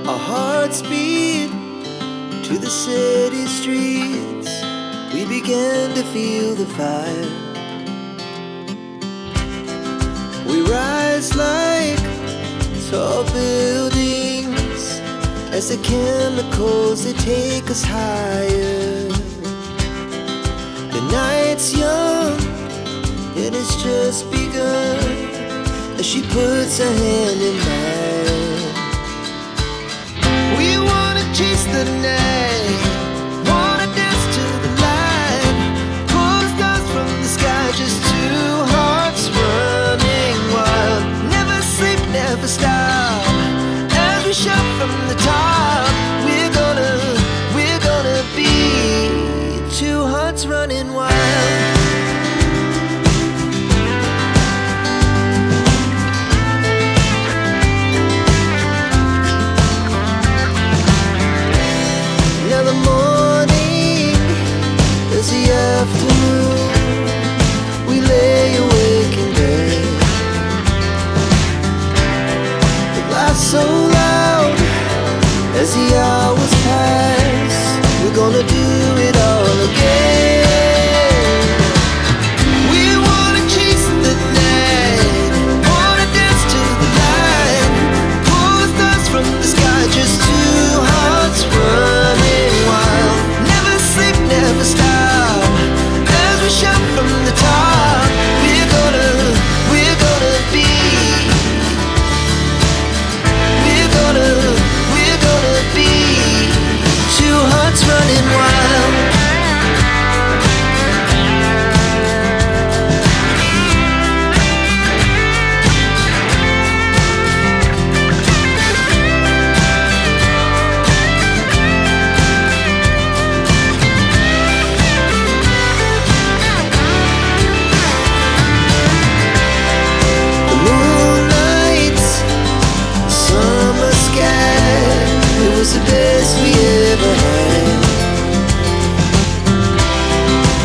Our hearts beat to the city streets. We began to feel the fire. We rise like tall buildings as the chemicals, they take us higher. The night's young and it's just begun as she puts her hand in mine. We wanna chase the night, wanna dance to the light, pull the stars from the sky, just two hearts running wild. Never sleep, never stop, as we shout from the top. We're gonna be two hearts running wild. Now the morning is the afternoon. We lay awake in bed. The laughs so loud as the hours pass. We're gonna do it all again. We wanna chase the night, wanna dance to the light, pull the stars from the sky, just two hearts running wild. Never sleep, never stop, as we shout from the top. We're gonna be, we're gonna be two hearts running wild. The moonlight, the summer sky, it was the best we ever had.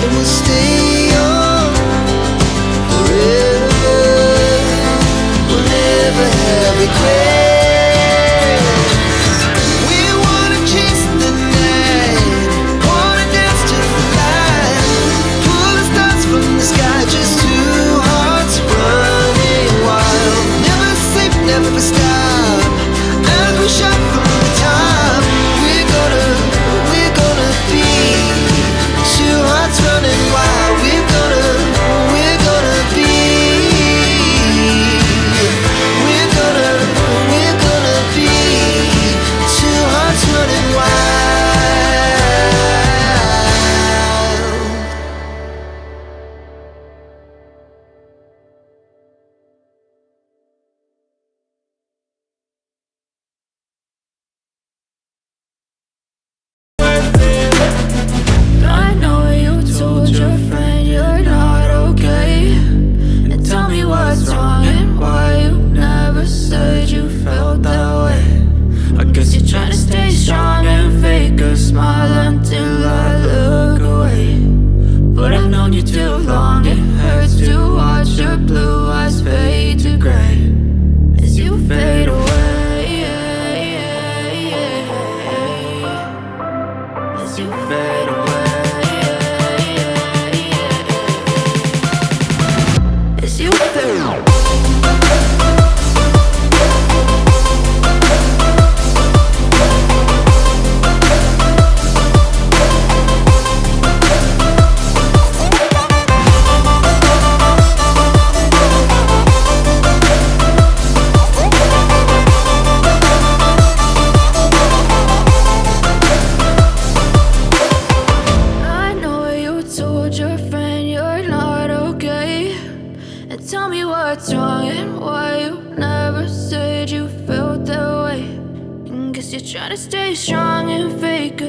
And we'll stay on forever. We'll never have regrets. We wanna chase the night, wanna dance to the light, pull the stars from the sky, just two hearts running wild. Never sleep, never stop, as we shout from the top. We're gonna be two hearts running wild. We're gonna be, we're gonna be two hearts running wild. I know you told your friend you're not okay, and tell me what's wrong and why you never said you felt that way. I guess you're trying to stay strong and fake a smile until I look away. But I've known you too long, it hurts to watch your blue eyes fade to gray as you fade away, as you fade away, as you fade away. I know you told your friend you're not okay, and tell me what's wrong and why you never said you felt that way. And guess you're trying to stay strong and fake a